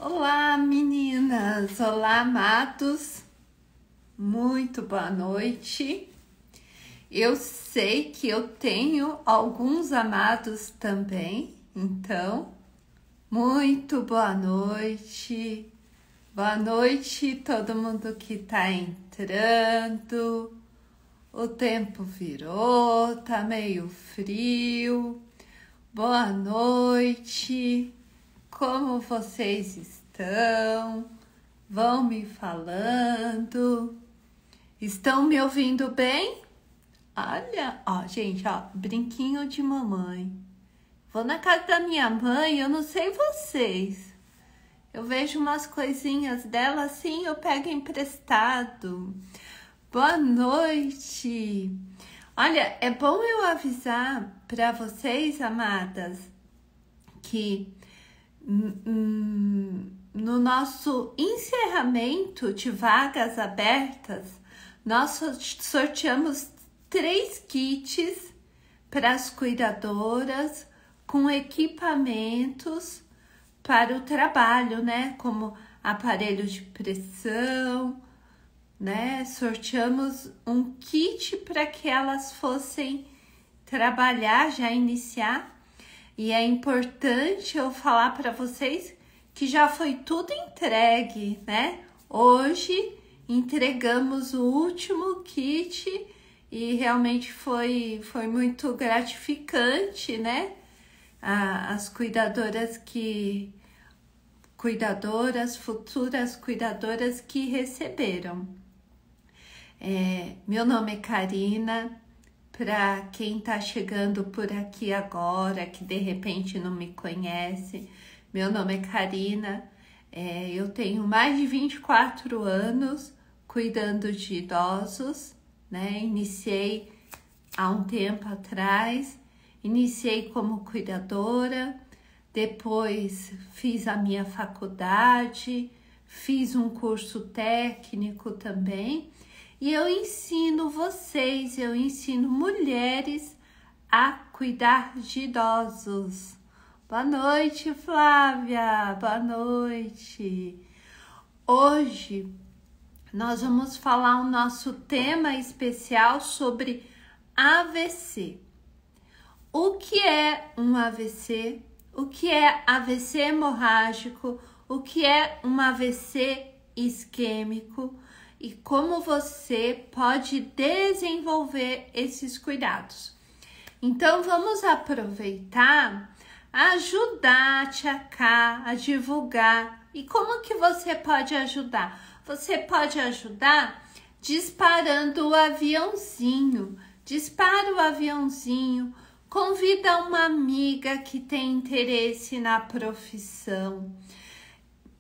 Olá, meninas! Olá, amados! Muito boa noite. Eu sei que eu tenho alguns amados também, então, muito boa noite. Boa noite, todo mundo que tá entrando. O tempo virou, tá meio frio. Boa noite. Como vocês estão? Vão me falando. Estão me ouvindo bem? Olha, ó, gente, ó, brinquinho de mamãe. Vou na casa da minha mãe, eu não sei vocês. Eu vejo umas coisinhas dela assim, eu pego emprestado. Boa noite. Olha, é bom eu avisar para vocês, amadas, que no nosso encerramento de vagas abertas, nós sorteamos 3 kits para as cuidadoras com equipamentos para o trabalho, né? Como aparelho de pressão, né? Sorteamos um kit para que elas fossem trabalhar, já iniciar. E é importante eu falar para vocês que já foi tudo entregue, né? Hoje entregamos o último kit e realmente foi muito gratificante, né? As futuras cuidadoras que receberam. Meu nome é Karina. Para quem tá chegando por aqui agora, que de repente não me conhece, meu nome é Karina, eu tenho mais de 24 anos cuidando de idosos, né? Iniciei há um tempo atrás, iniciei como cuidadora, depois fiz a minha faculdade, fiz um curso técnico também. E eu ensino vocês, eu ensino mulheres a cuidar de idosos. Boa noite, Flávia, boa noite. Hoje nós vamos falar o nosso tema especial sobre AVC. O que é um AVC? O que é AVC hemorrágico? O que é um AVC isquêmico? E como você pode desenvolver esses cuidados. Então, vamos aproveitar, ajudar a Tia Cá a divulgar. E como que você pode ajudar? Você pode ajudar disparando o aviãozinho. Dispara o aviãozinho, convida uma amiga que tem interesse na profissão.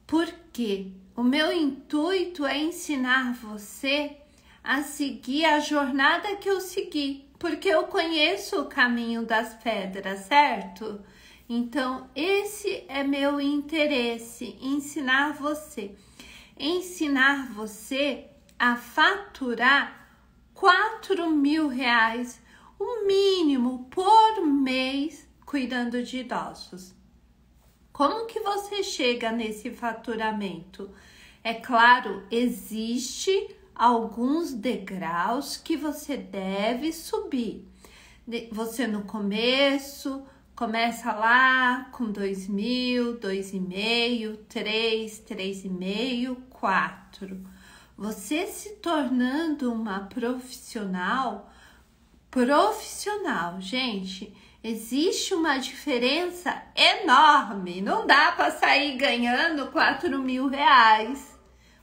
Por quê? O meu intuito é ensinar você a seguir a jornada que eu segui, porque eu conheço o caminho das pedras, certo? Então, esse é meu interesse, ensinar você a faturar R$4.000, o mínimo por mês, cuidando de idosos. Como que você chega nesse faturamento? É claro, existe alguns degraus que você deve subir. Você no começo, começa lá com 2.000, 2.500, 3, 3.500, 4. Você se tornando uma profissional, gente, existe uma diferença enorme. Não dá para sair ganhando R$4.000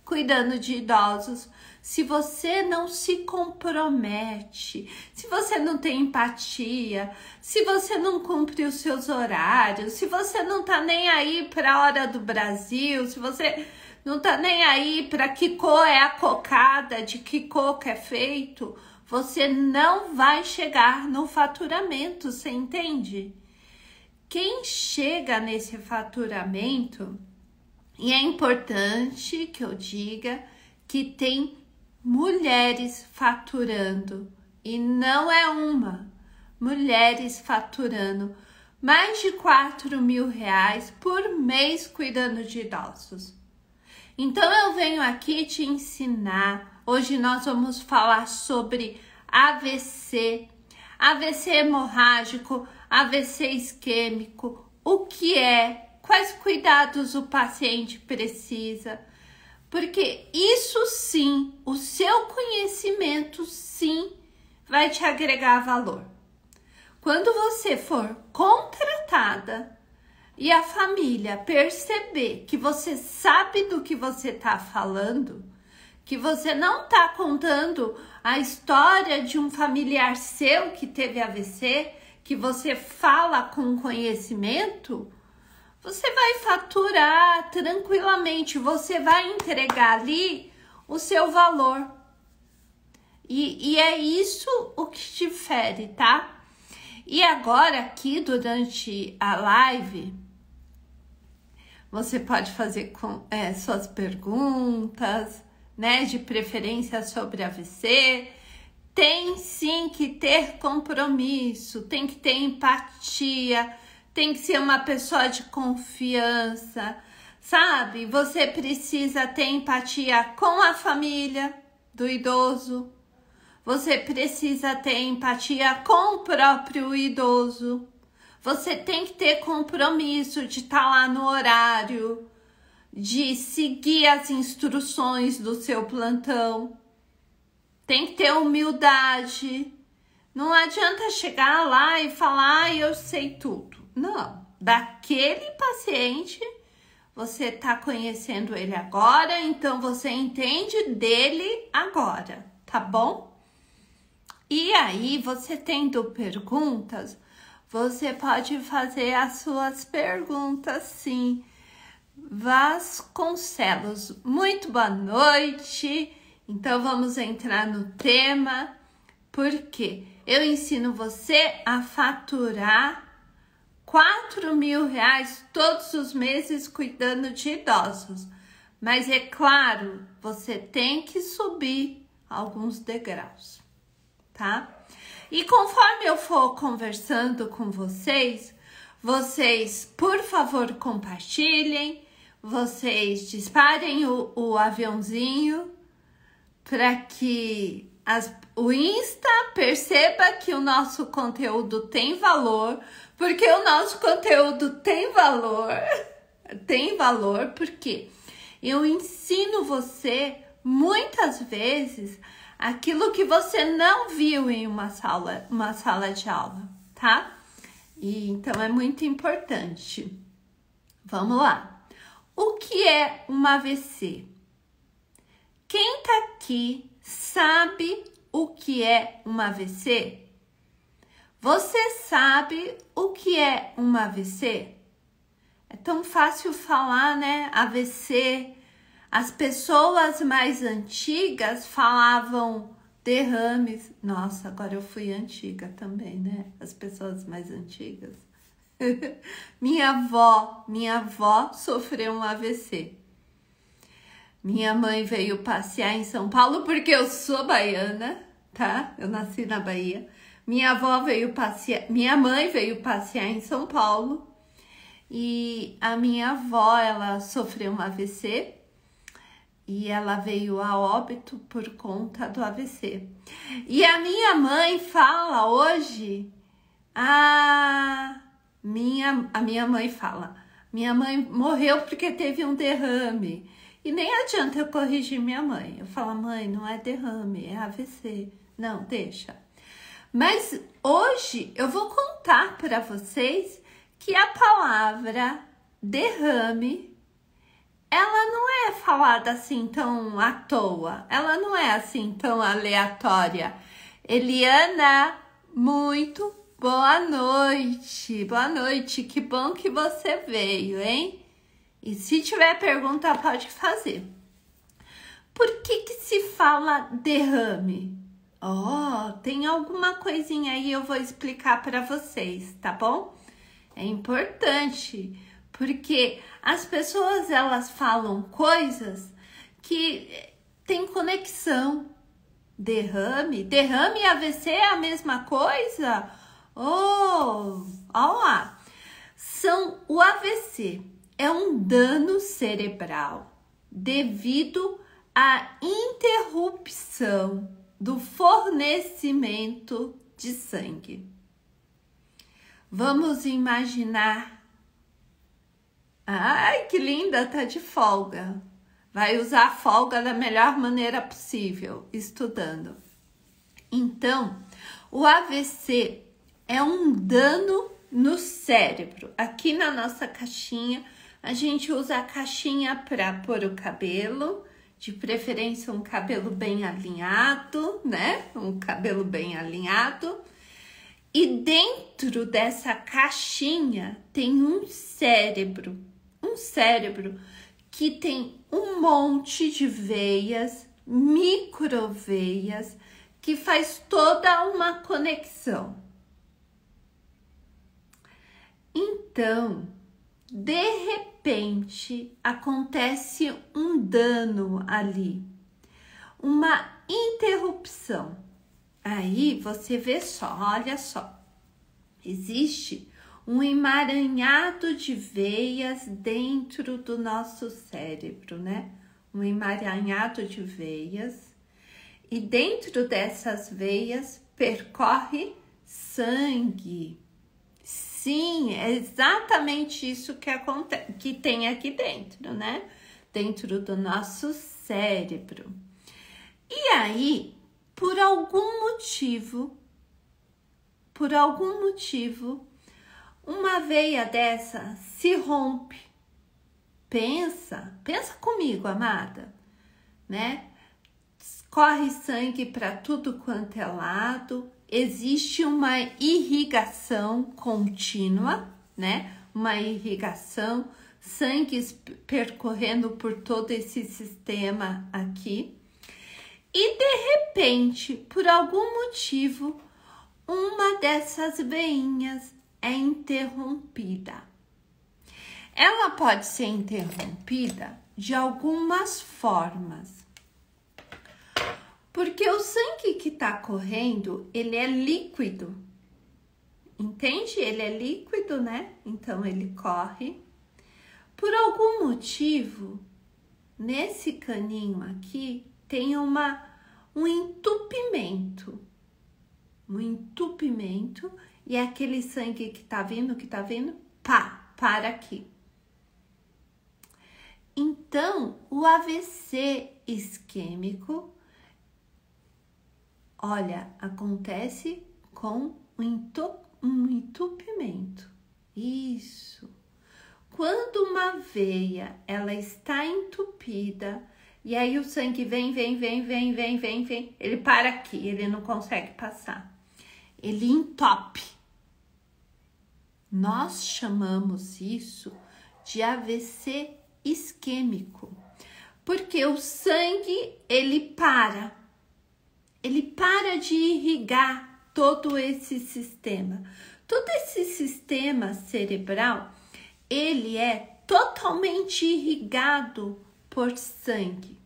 cuidando de idosos se você não se compromete, se você não tem empatia, se você não cumpre os seus horários, se você não tá nem aí para a hora do Brasil, se você não tá nem aí para que cor é a cocada, de que coco é feito, você não vai chegar no faturamento, você entende? Quem chega nesse faturamento, e é importante que eu diga que tem mulheres faturando, e não é uma, mulheres faturando mais de R$ 4.000 por mês cuidando de idosos. Então eu venho aqui te ensinar. Hoje nós vamos falar sobre AVC, AVC hemorrágico, AVC isquêmico, o que é, quais cuidados o paciente precisa, porque isso sim, o seu conhecimento sim vai te agregar valor. Quando você for contratada e a família perceber que você sabe do que você está falando, que você não está contando a história de um familiar seu que teve AVC, que você fala com conhecimento, você vai faturar tranquilamente, você vai entregar ali o seu valor. E é isso o que difere, tá? E agora aqui durante a live, você pode fazer suas perguntas, né? De preferência sobre AVC. Tem sim que ter compromisso, tem que ter empatia, tem que ser uma pessoa de confiança, sabe? Você precisa ter empatia com a família do idoso. Você precisa ter empatia com o próprio idoso. Você tem que ter compromisso de estar lá no horário, de seguir as instruções do seu plantão. Tem que ter humildade. Não adianta chegar lá e falar, eu sei tudo. Não. Daquele paciente, você está conhecendo ele agora, então você entende dele agora, tá bom? E aí, você tendo perguntas, você pode fazer as suas perguntas, sim. Vasconcelos, muito boa noite. Então, vamos entrar no tema, porque eu ensino você a faturar R$ 4.000 todos os meses cuidando de idosos. Mas é claro, você tem que subir alguns degraus, tá? E conforme eu for conversando com vocês, por favor, compartilhem, vocês disparem o aviãozinho para que o Insta perceba que o nosso conteúdo tem valor, porque o nosso conteúdo tem valor porque eu ensino você muitas vezes aquilo que você não viu em uma sala de aula, tá? E então é muito importante. Vamos lá. O que é um AVC? Quem tá aqui sabe o que é um AVC? Você sabe o que é um AVC? É tão fácil falar, né? AVC. As pessoas mais antigas falavam derrames. Nossa, agora eu fui antiga também, né? As pessoas mais antigas. Minha avó sofreu um AVC. Minha mãe veio passear em São Paulo, porque eu sou baiana, tá? Eu nasci na Bahia. Minha mãe veio passear em São Paulo. E a minha avó, ela sofreu um AVC. E ela veio a óbito por conta do AVC. E a minha mãe fala hoje... A minha mãe fala... Minha mãe morreu porque teve um derrame. E nem adianta eu corrigir minha mãe. Eu falo, mãe, não é derrame, é AVC. Não, deixa. Mas hoje eu vou contar para vocês que a palavra derrame, ela não é falada assim tão à toa. Ela não é assim tão aleatória. Eliana, muito boa noite. Boa noite, que bom que você veio, hein? E se tiver pergunta, pode fazer. Por que se fala derrame? Tem alguma coisinha aí, eu vou explicar para vocês, tá bom? É importante, porque as pessoas, elas falam coisas que tem conexão. Derrame e AVC é a mesma coisa? Ó lá. O AVC é um dano cerebral devido à interrupção do fornecimento de sangue. Vamos imaginar. Ai, que linda, tá de folga. Vai usar a folga da melhor maneira possível, estudando. Então, o AVC é um dano no cérebro. Aqui na nossa caixinha, a gente usa a caixinha para pôr o cabelo, de preferência um cabelo bem alinhado, né? Um cabelo bem alinhado. E dentro dessa caixinha tem um cérebro que tem um monte de veias, microveias, que faz toda uma conexão. Então, de repente, acontece um dano ali, uma interrupção. Aí você vê só, olha só, existe um emaranhado de veias dentro do nosso cérebro, né? Um emaranhado de veias. E dentro dessas veias percorre sangue. Sim, é exatamente isso que acontece, que tem aqui dentro, né? Dentro do nosso cérebro. E aí, por algum motivo, uma veia dessa se rompe. Pensa comigo, amada, né? Corre sangue para tudo quanto é lado, existe uma irrigação contínua, né? Uma irrigação, sangue percorrendo por todo esse sistema aqui. E de repente, por algum motivo, uma dessas veinhas é interrompida. Ela pode ser interrompida de algumas formas. Porque o sangue que está correndo, ele é líquido. Entende? Ele é líquido, né? Então, ele corre. Por algum motivo, nesse caninho aqui, tem um entupimento. Um entupimento. E aquele sangue que tá vindo, pá, para aqui. Então, o AVC isquêmico, olha, acontece com um entupimento. Isso. Quando uma veia, ela está entupida, e aí o sangue vem, ele para aqui, ele não consegue passar. Ele entope. Nós chamamos isso de AVC isquêmico, porque o sangue, ele para de irrigar todo esse sistema. Todo esse sistema cerebral, ele é totalmente irrigado por sangue.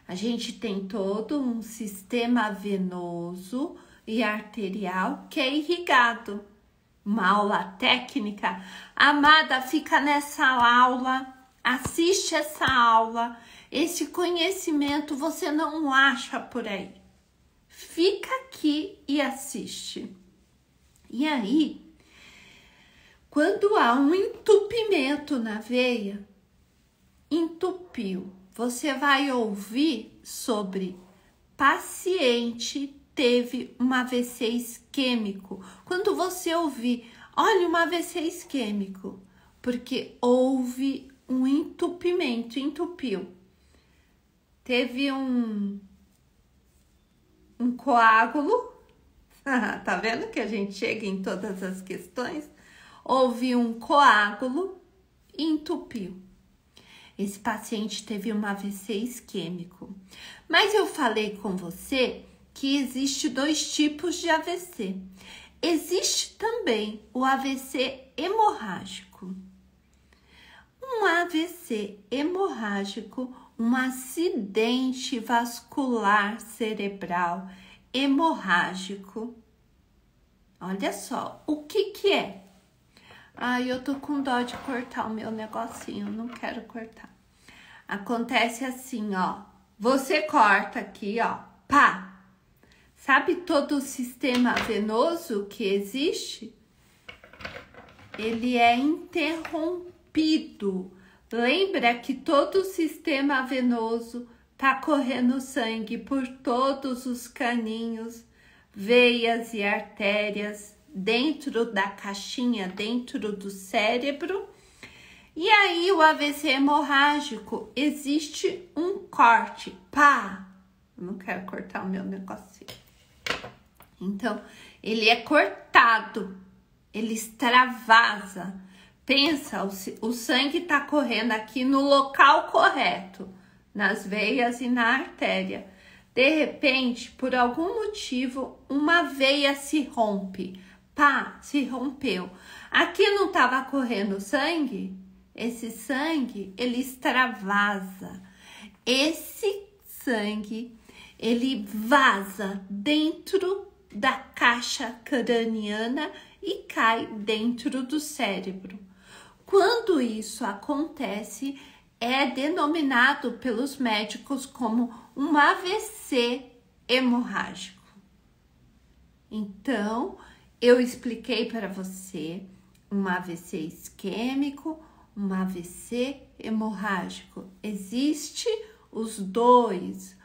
A gente tem todo um sistema venoso e arterial que é irrigado. Uma aula técnica. Amada, fica nessa aula, assiste essa aula. Esse conhecimento você não acha por aí. Fica aqui e assiste. E aí, quando há um entupimento na veia, entupiu, você vai ouvir sobre paciente teve um AVC isquêmico. Quando você ouvir, olha, um AVC isquêmico, porque houve um entupimento, entupiu. Teve um coágulo, tá vendo que a gente chega em todas as questões? Houve um coágulo e entupiu. Esse paciente teve um AVC isquêmico. Mas eu falei com você que existe 2 tipos de AVC. Existe também o AVC hemorrágico. Um AVC hemorrágico, um acidente vascular cerebral hemorrágico. Olha só, o que é? Ai, eu tô com dó de cortar o meu negocinho, não quero cortar. Acontece assim, ó. Você corta aqui, ó, pá. Sabe todo o sistema venoso que existe? Ele é interrompido. Lembra que todo o sistema venoso tá correndo sangue por todos os caninhos, veias e artérias dentro da caixinha, dentro do cérebro. E aí o AVC hemorrágico, existe um corte, pá. Eu não quero cortar o meu negocinho. Então, ele é cortado, ele extravasa. Pensa, o sangue tá correndo aqui no local correto, nas veias e na artéria. De repente, por algum motivo, uma veia se rompe. Pá, se rompeu. Aqui não tava correndo sangue? Esse sangue, ele extravasa. Esse sangue, ele vaza dentro da caixa craniana e cai dentro do cérebro. Quando isso acontece, é denominado pelos médicos como um AVC hemorrágico. Então, eu expliquei para você um AVC isquêmico, um AVC hemorrágico. Existe os dois.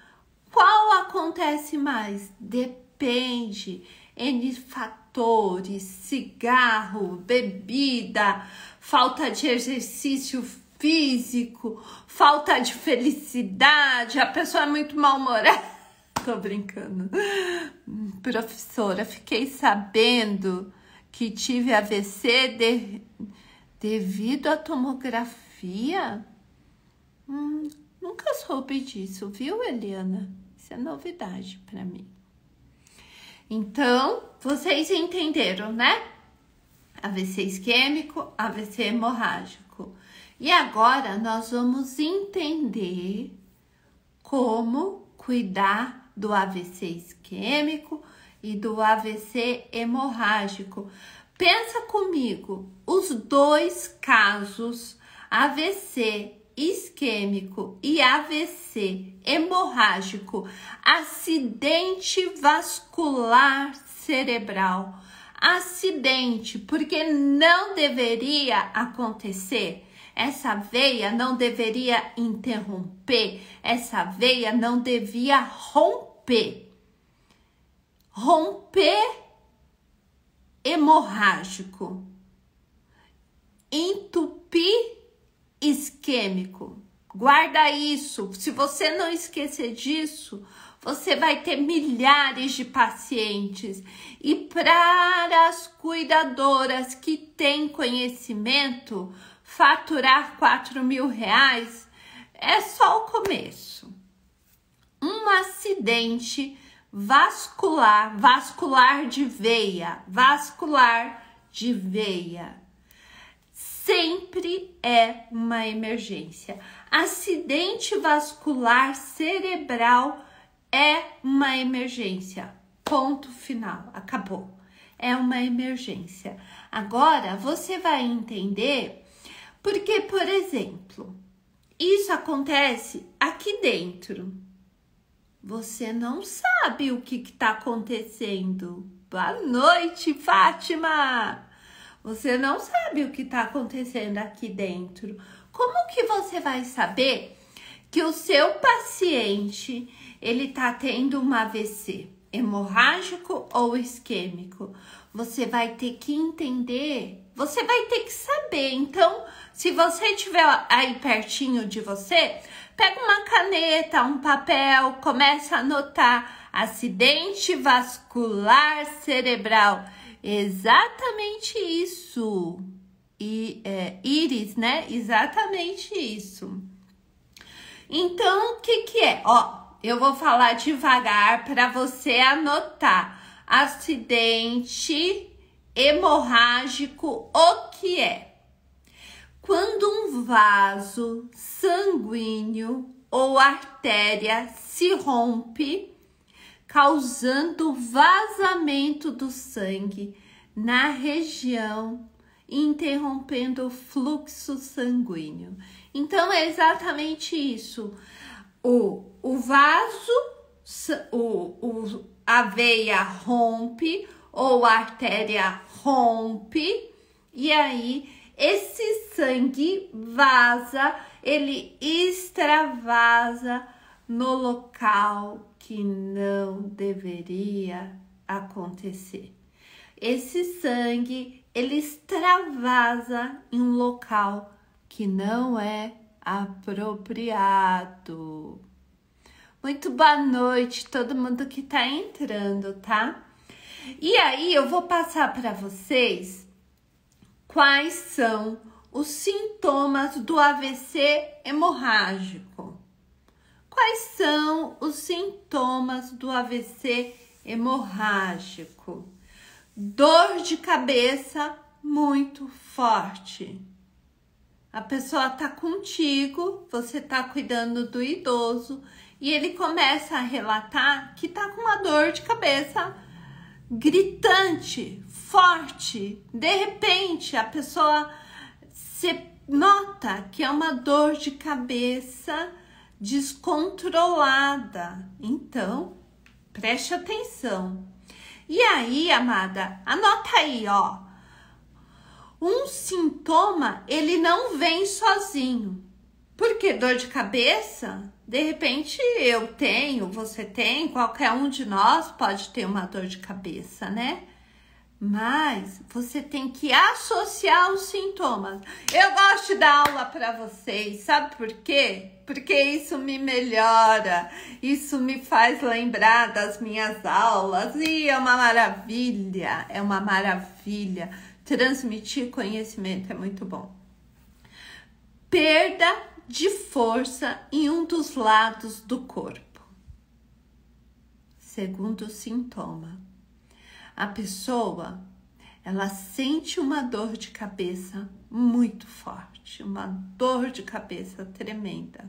Qual acontece mais? Depende. N fatores, cigarro, bebida, falta de exercício físico, falta de felicidade, a pessoa é muito mal-humorada. Tô brincando. Professora, fiquei sabendo que tive AVC devido à tomografia. Nunca soube disso, viu, Eliana? Isso é novidade para mim. Então, vocês entenderam, né? AVC isquêmico, AVC hemorrágico. E agora nós vamos entender como cuidar do AVC isquêmico e do AVC hemorrágico. Pensa comigo, os dois casos, AVC isquêmico e AVC hemorrágico, acidente vascular cerebral. Acidente, porque não deveria acontecer. Essa veia não deveria interromper, essa veia não devia romper. Romper hemorrágico. Entupir isquêmico. Guarda isso. Se você não esquecer disso, você vai ter milhares de pacientes. E para as cuidadoras que têm conhecimento, faturar R$4.000 é só o começo. Um acidente vascular de veia, sempre é uma emergência. Acidente vascular cerebral é uma emergência. Ponto final. Acabou. É uma emergência. Agora, você vai entender porque, por exemplo, isso acontece aqui dentro. Você não sabe o que está acontecendo. Boa noite, Fátima! Você não sabe o que está acontecendo aqui dentro. Como que você vai saber que o seu paciente ele está tendo um AVC hemorrágico ou isquêmico? Você vai ter que entender, você vai ter que saber. Então, se você estiver aí pertinho de você, pega uma caneta, um papel, começa a anotar acidente vascular cerebral. Exatamente isso. E íris, né? Exatamente isso. Então, o que que é? Ó, eu vou falar devagar para você anotar. Acidente hemorrágico, o que é? Quando um vaso sanguíneo ou artéria se rompe, causando vazamento do sangue na região e interrompendo o fluxo sanguíneo. Então, é exatamente isso. O vaso, a veia rompe ou a artéria rompe e aí esse sangue vaza, ele extravasa no local que não deveria acontecer. Esse sangue, ele extravasa em um local que não é apropriado. Muito boa noite, todo mundo que tá entrando, tá? E aí eu vou passar para vocês quais são os sintomas do AVC hemorrágico. Quais são os sintomas do AVC hemorrágico? Dor de cabeça muito forte. A pessoa tá contigo, você tá cuidando do idoso e ele começa a relatar que tá com uma dor de cabeça gritante, forte. De repente, a pessoa se nota que é uma dor de cabeça descontrolada. Então, preste atenção. E aí, amada, anota aí, ó. Um sintoma, ele não vem sozinho. Porque dor de cabeça, de repente eu tenho, você tem, qualquer um de nós pode ter uma dor de cabeça, né? Mas você tem que associar os sintomas. Eu gosto de dar aula para vocês, sabe por quê? Porque isso me melhora, isso me faz lembrar das minhas aulas e é uma maravilha, é uma maravilha. Transmitir conhecimento é muito bom. Perda de força em um dos lados do corpo. Segundo sintoma, a pessoa, ela sente uma dor de cabeça muito forte, uma dor de cabeça tremenda.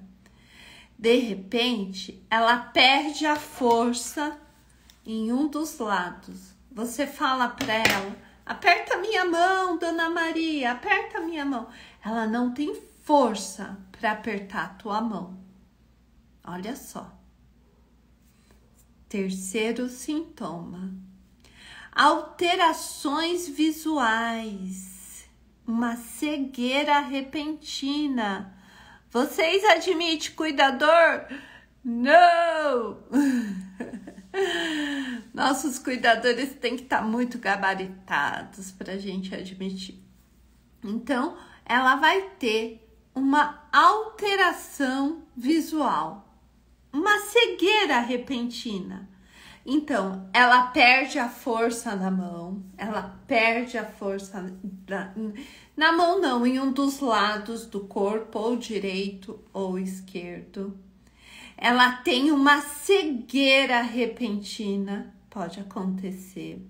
De repente, ela perde a força em um dos lados. Você fala para ela: aperta minha mão, Dona Maria, aperta minha mão. Ela não tem força para apertar a tua mão. Olha só. Terceiro sintoma. Alterações visuais. Uma cegueira repentina. Vocês admitem cuidador? Não! Nossos cuidadores têm que estar muito gabaritados para a gente admitir. Então, ela vai ter uma alteração visual, uma cegueira repentina. Então, ela perde a força na mão, ela perde a força na mão não, em um dos lados do corpo, ou direito ou esquerdo. Ela tem uma cegueira repentina, pode acontecer.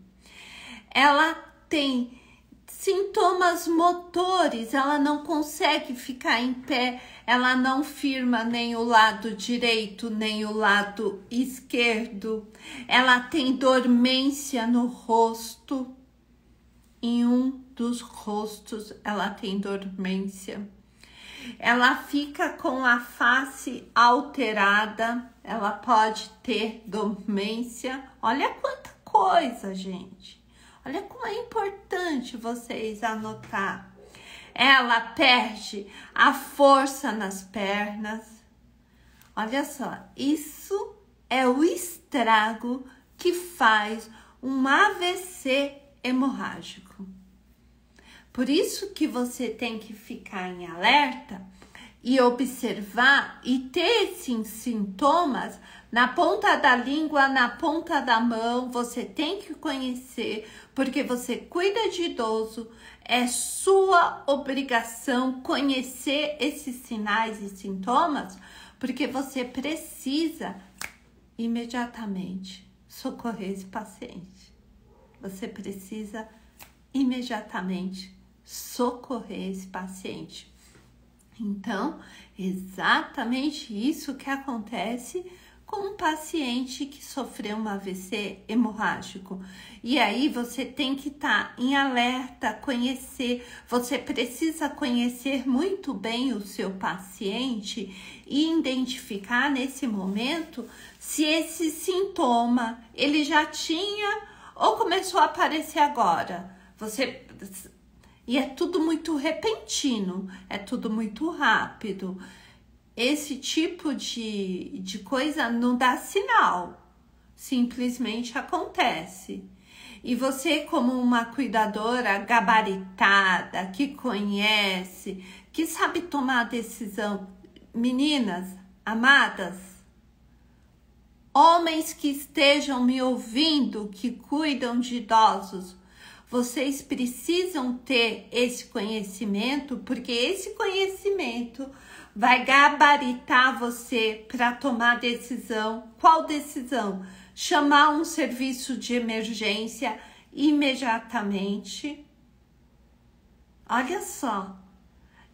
Ela tem sintomas motores, ela não consegue ficar em pé, ela não firma nem o lado direito, nem o lado esquerdo. Ela tem dormência no rosto, em um dos rostos ela tem dormência. Ela fica com a face alterada, ela pode ter dormência. Olha quanta coisa, gente. Olha como é importante vocês anotar. Ela perde a força nas pernas. Olha só, isso é o estrago que faz um AVC hemorrágico. Por isso que você tem que ficar em alerta e observar e ter esses sintomas na ponta da língua, na ponta da mão. Você tem que conhecer, porque você cuida de idoso, é sua obrigação conhecer esses sinais e sintomas, porque você precisa imediatamente socorrer esse paciente. Você precisa imediatamente socorrer esse paciente. Então, exatamente isso que acontece com um paciente que sofreu um AVC hemorrágico. E aí você tem que estar em alerta, conhecer, você precisa conhecer muito bem o seu paciente e identificar nesse momento se esse sintoma ele já tinha ou começou a aparecer agora. E é tudo muito repentino, é tudo muito rápido. Esse tipo de coisa não dá sinal, simplesmente acontece. E você, como uma cuidadora gabaritada, que conhece, que sabe tomar decisão, meninas amadas, homens que estejam me ouvindo, que cuidam de idosos, vocês precisam ter esse conhecimento, porque esse conhecimento vai gabaritar você para tomar decisão. Qual decisão? Chamar um serviço de emergência imediatamente. Olha só.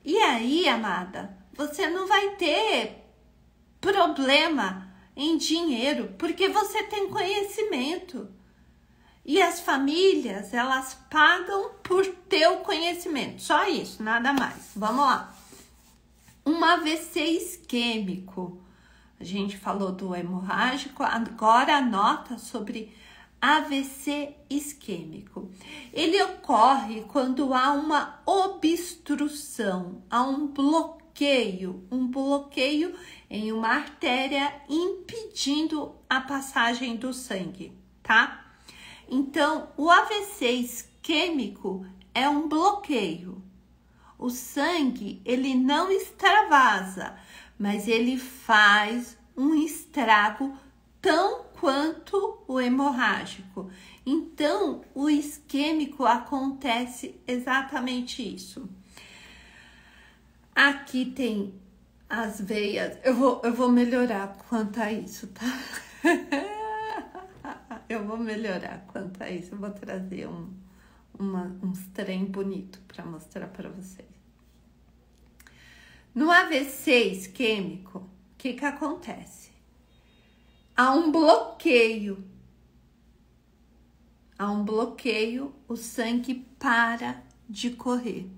E aí, amada, você não vai ter problema em dinheiro, porque você tem conhecimento. E as famílias, elas pagam por ter o conhecimento. Só isso, nada mais. Vamos lá. Um AVC isquêmico. A gente falou do hemorrágico, agora anota sobre AVC isquêmico. Ele ocorre quando há uma obstrução, há um bloqueio em uma artéria impedindo a passagem do sangue, tá? Então, o AVC isquêmico é um bloqueio. O sangue, ele não extravasa, mas ele faz um estrago tão quanto o hemorrágico. Então, o isquêmico acontece exatamente isso. Aqui tem as veias. Eu vou melhorar quanto a isso, tá? Eu vou melhorar quanto a isso. Eu vou trazer uns trem bonito para mostrar para vocês. No AVC isquêmico, o que acontece? Há um bloqueio. O sangue para de correr.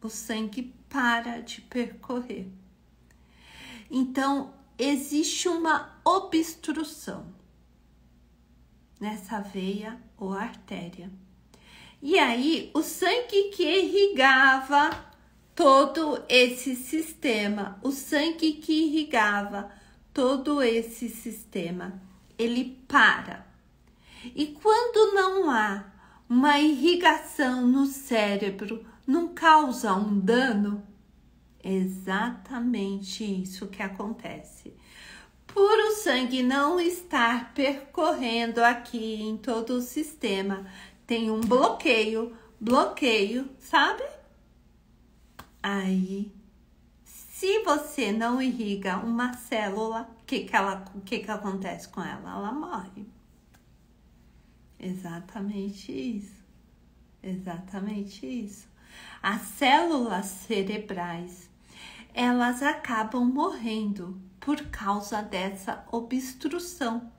O sangue para de percorrer. Então, existe uma obstrução nessa veia ou artéria. E aí, o sangue que irrigava todo esse sistema, ele para. E quando não há uma irrigação no cérebro, não causa um dano? Exatamente isso que acontece. Por o sangue não estar percorrendo aqui em todo o sistema, tem um bloqueio, sabe? Aí, se você não irriga uma célula, o que acontece com ela? Ela morre. Exatamente isso. As células cerebrais, elas acabam morrendo por causa dessa obstrução,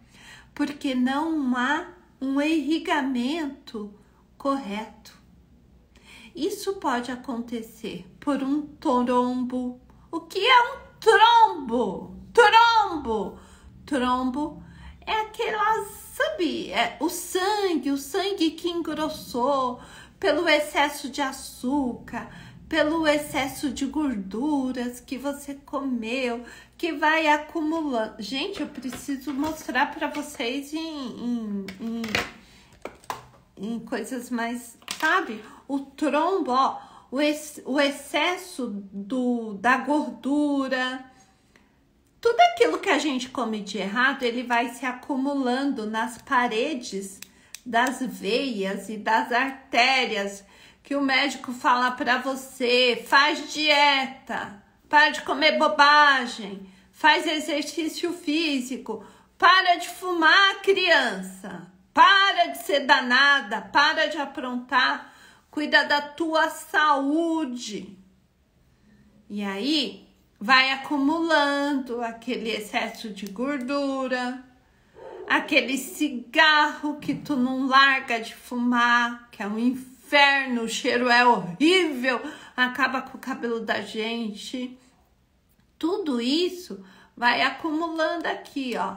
porque não há um irrigamento correto. Isso pode acontecer por um trombo. O que é um trombo? Trombo é aquelas, sabe, o sangue que engrossou pelo excesso de açúcar, pelo excesso de gorduras que você comeu, que vai acumulando. Gente, eu preciso mostrar para vocês em coisas mais, sabe? O trombo, ó, o excesso da gordura, tudo aquilo que a gente come de errado, ele vai se acumulando nas paredes das veias e das artérias, que o médico fala para você: faz dieta, para de comer bobagem, faz exercício físico, para de fumar, criança, para de ser danada, para de aprontar, cuida da tua saúde. E aí, vai acumulando aquele excesso de gordura, aquele cigarro que tu não larga de fumar, que é um inferno, o cheiro é horrível, acaba com o cabelo da gente. Tudo isso vai acumulando aqui, ó.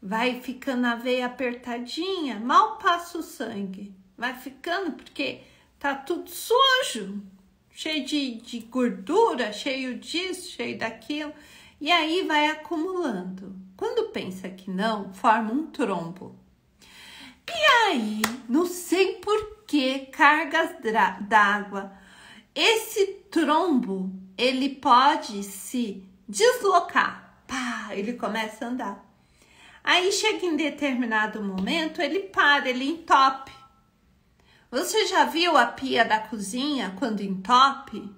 Vai ficando a veia apertadinha, mal passa o sangue. Vai ficando porque tá tudo sujo, cheio de gordura, cheio disso, cheio daquilo. E aí vai acumulando. Quando pensa que não, forma um trombo. E aí, não sei por que cargas d'água. Esse trombo, ele pode se deslocar. Pá, ele começa a andar. Aí chega em determinado momento, ele para, ele entope. Você já viu a pia da cozinha quando entope?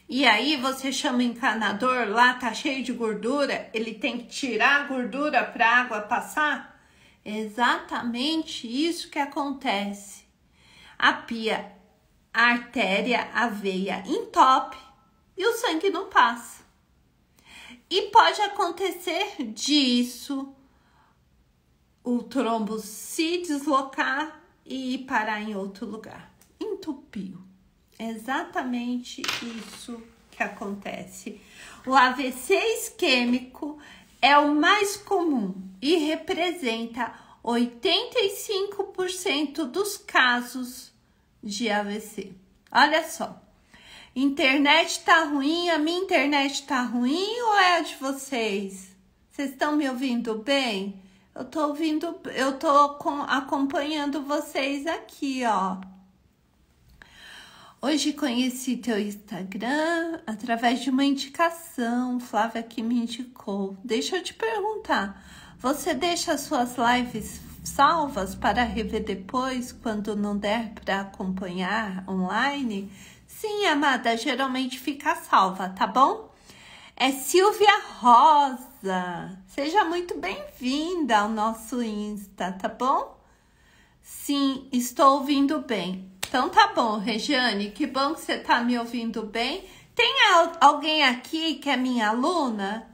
E aí você chama o encanador, lá tá cheio de gordura, ele tem que tirar a gordura para a água passar? É exatamente isso que acontece. A pia, a artéria, a veia entope e o sangue não passa. E pode acontecer disso, o trombo se deslocar e parar em outro lugar. Entupiu. É exatamente isso que acontece. O AVC isquêmico é o mais comum e representa 85% dos casos de AVC. Olha só. Internet tá ruim? A minha internet tá ruim ou é a de vocês? Vocês estão me ouvindo bem? Eu tô acompanhando vocês aqui, ó. Hoje conheci teu Instagram através de uma indicação, Flávia que me indicou. Deixa eu te perguntar, você deixa as suas lives salvas para rever depois, quando não der para acompanhar online? Sim, amada, geralmente fica salva, tá bom? É Silvia Rosa. Seja muito bem-vinda ao nosso Insta, tá bom? Sim, estou ouvindo bem. Então tá bom, Regiane, que bom que você tá me ouvindo bem. Tem alguém aqui que é minha aluna?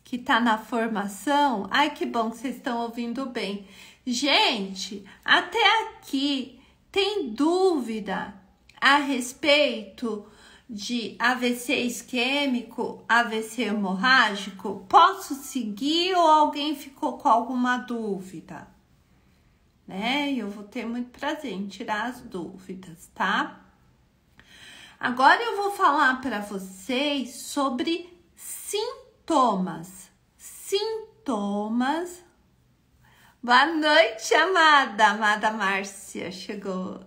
Que tá na formação? Ai, que bom que vocês estão ouvindo bem. Gente, até aqui, tem dúvida a respeito de AVC isquêmico, AVC hemorrágico? Posso seguir ou alguém ficou com alguma dúvida? Eu vou ter muito prazer em tirar as dúvidas, tá? Agora eu vou falar para vocês sobre sintomas. Sintomas. Boa noite, amada. Amada Márcia chegou.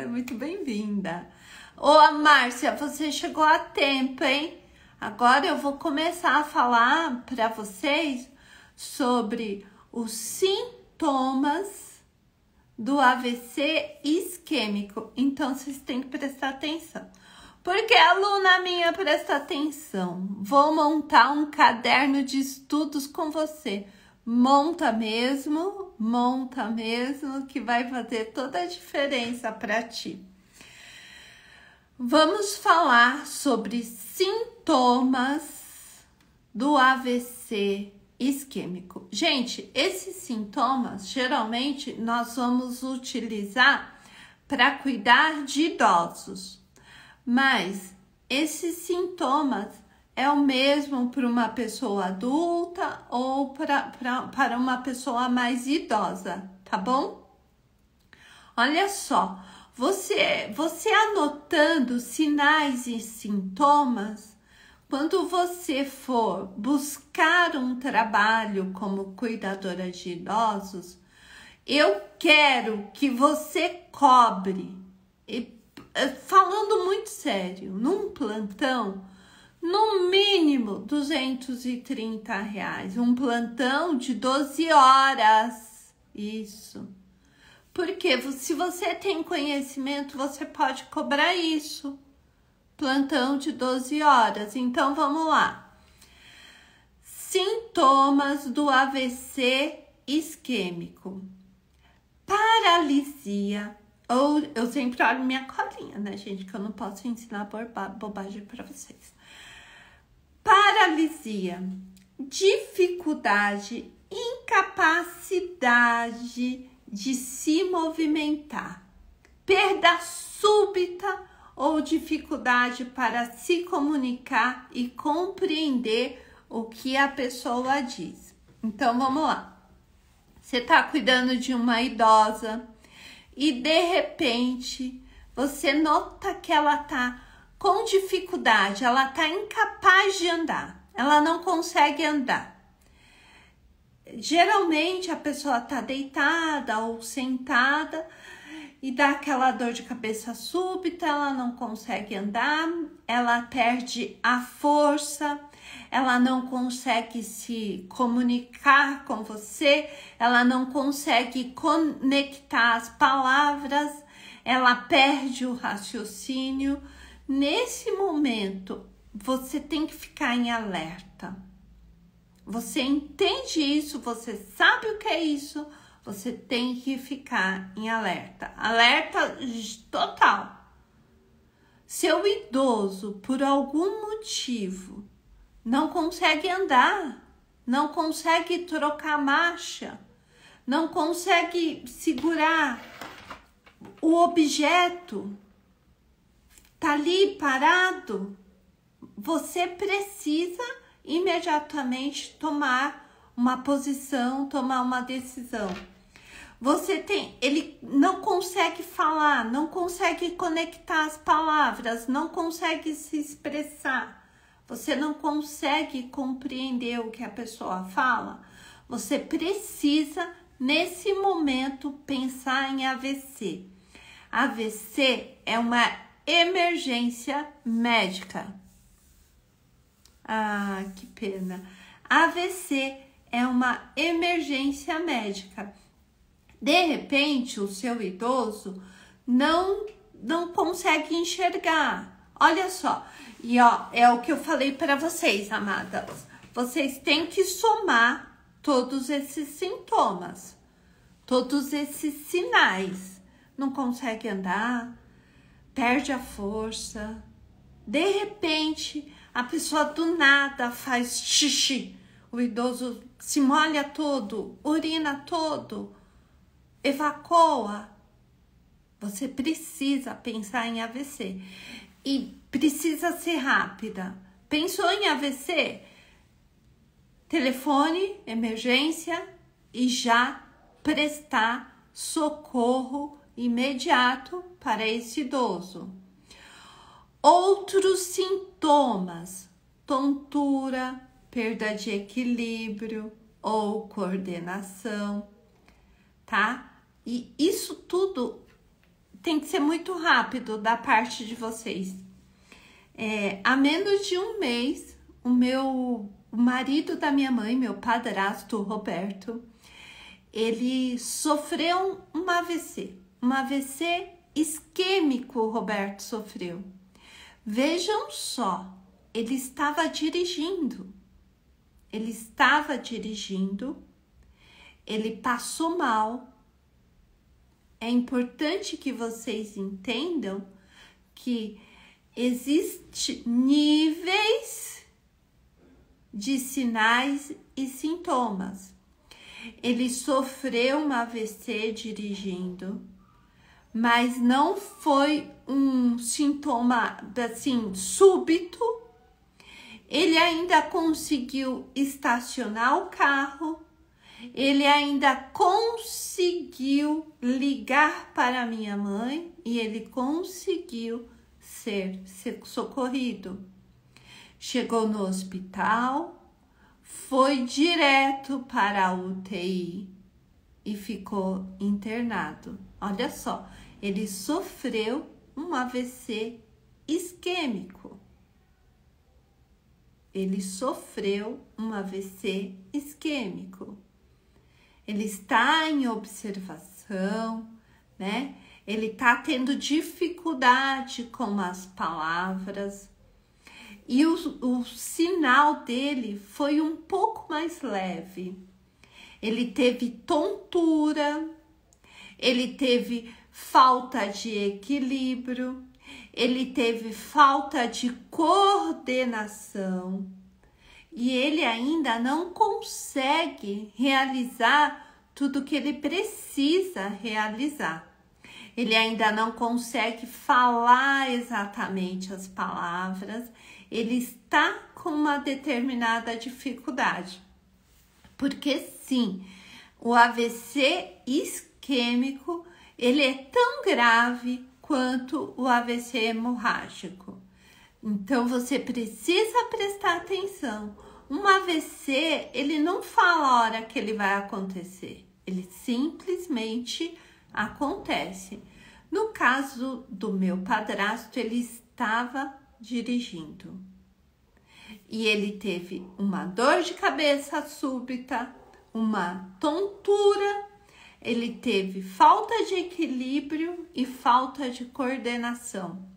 Muito bem-vinda. Ô, Márcia, você chegou a tempo, hein? Agora eu vou começar a falar para vocês sobre os sintomas do AVC isquêmico. Então, vocês têm que prestar atenção. Porque, aluna minha, presta atenção. Vou montar um caderno de estudos com você. Monta mesmo, que vai fazer toda a diferença para ti. Vamos falar sobre sintomas do AVC isquêmico. Gente, esses sintomas, geralmente, nós vamos utilizar para cuidar de idosos. Mas esses sintomas é o mesmo para uma pessoa adulta ou para uma pessoa mais idosa, tá bom? Olha só, você anotando sinais e sintomas, quando você for buscar um trabalho como cuidadora de idosos, eu quero que você cobre, falando muito sério, num plantão, no mínimo R$230. Um plantão de 12 horas. Isso. Porque se você tem conhecimento, você pode cobrar isso. Plantão de 12 horas. Então, vamos lá. Sintomas do AVC isquêmico. Paralisia. Ou eu sempre olho minha colinha, né, gente? Que eu não posso ensinar bobagem para vocês. paralisia, dificuldade, incapacidade de se movimentar, perda súbita ou dificuldade para se comunicar e compreender o que a pessoa diz. Então, vamos lá. Você está cuidando de uma idosa e, de repente, você nota que ela está com dificuldade, ela está incapaz de andar, ela não consegue andar. Geralmente, a pessoa está deitada ou sentada e dá aquela dor de cabeça súbita, ela não consegue andar, ela perde a força, ela não consegue se comunicar com você, ela não consegue conectar as palavras, ela perde o raciocínio. Nesse momento, você tem que ficar em alerta. Você entende isso, você sabe o que é isso, você tem que ficar em alerta. Alerta total. Seu idoso, por algum motivo, não consegue andar, não consegue trocar marcha, não consegue segurar o objeto, tá ali parado, você precisa imediatamente tomar uma posição, tomar uma decisão. Ele não consegue falar, não consegue conectar as palavras, não consegue se expressar. Você não consegue compreender o que a pessoa fala. Você precisa, nesse momento, pensar em AVC. AVC é uma emergência médica. Ah, que pena. AVC é uma emergência médica. De repente, o seu idoso não consegue enxergar. Olha só. E ó, é o que eu falei para vocês, amadas. Vocês têm que somar todos esses sintomas, todos esses sinais. Não consegue andar, perde a força. De repente, a pessoa do nada faz xixi. O idoso se molha todo, urina todo, evacua. Você precisa pensar em AVC e precisa ser rápida. Pensou em AVC? Telefone, emergência e já prestar socorro imediato para esse idoso. Outros sintomas: tontura, perda de equilíbrio ou coordenação, tá? E isso tudo tem que ser muito rápido da parte de vocês. Há menos de um mês, o marido da minha mãe, meu padrasto, Roberto, ele sofreu um AVC. Um AVC isquêmico, o Roberto sofreu. Vejam só, ele estava dirigindo, ele passou mal. É importante que vocês entendam que existem níveis de sinais e sintomas. Ele sofreu um AVC dirigindo, mas não foi um sintoma assim súbito. Ele ainda conseguiu estacionar o carro, ele ainda conseguiu ligar para minha mãe e ele conseguiu ser socorrido. Chegou no hospital, foi direto para a UTI e ficou internado. Olha só, ele sofreu um AVC isquêmico. Ele sofreu um AVC isquêmico. Ele está em observação, né? Ele está tendo dificuldade com as palavras. E o sinal dele foi um pouco mais leve. Ele teve tontura, ele teve falta de equilíbrio, ele teve falta de coordenação, e ele ainda não consegue realizar tudo que ele precisa realizar. Ele ainda não consegue falar exatamente as palavras, ele está com uma determinada dificuldade. Porque sim, o AVC isquêmico, ele é tão grave quanto o AVC hemorrágico. Então, você precisa prestar atenção. Um AVC, ele não fala a hora que ele vai acontecer. Ele simplesmente acontece. No caso do meu padrasto, ele estava dirigindo. E ele teve uma dor de cabeça súbita, uma tontura, ele teve falta de equilíbrio e falta de coordenação.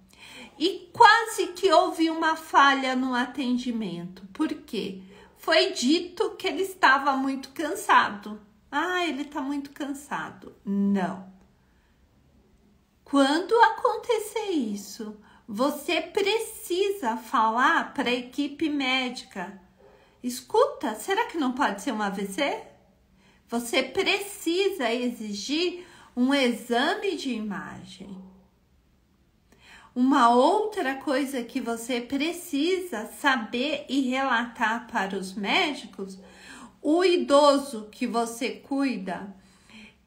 E quase que houve uma falha no atendimento. Por quê? Foi dito que ele estava muito cansado. Ah, ele está muito cansado. Não. Quando acontecer isso, você precisa falar para a equipe médica. Escuta, será que não pode ser um AVC? Você precisa exigir um exame de imagem. Uma outra coisa que você precisa saber e relatar para os médicos, o idoso que você cuida,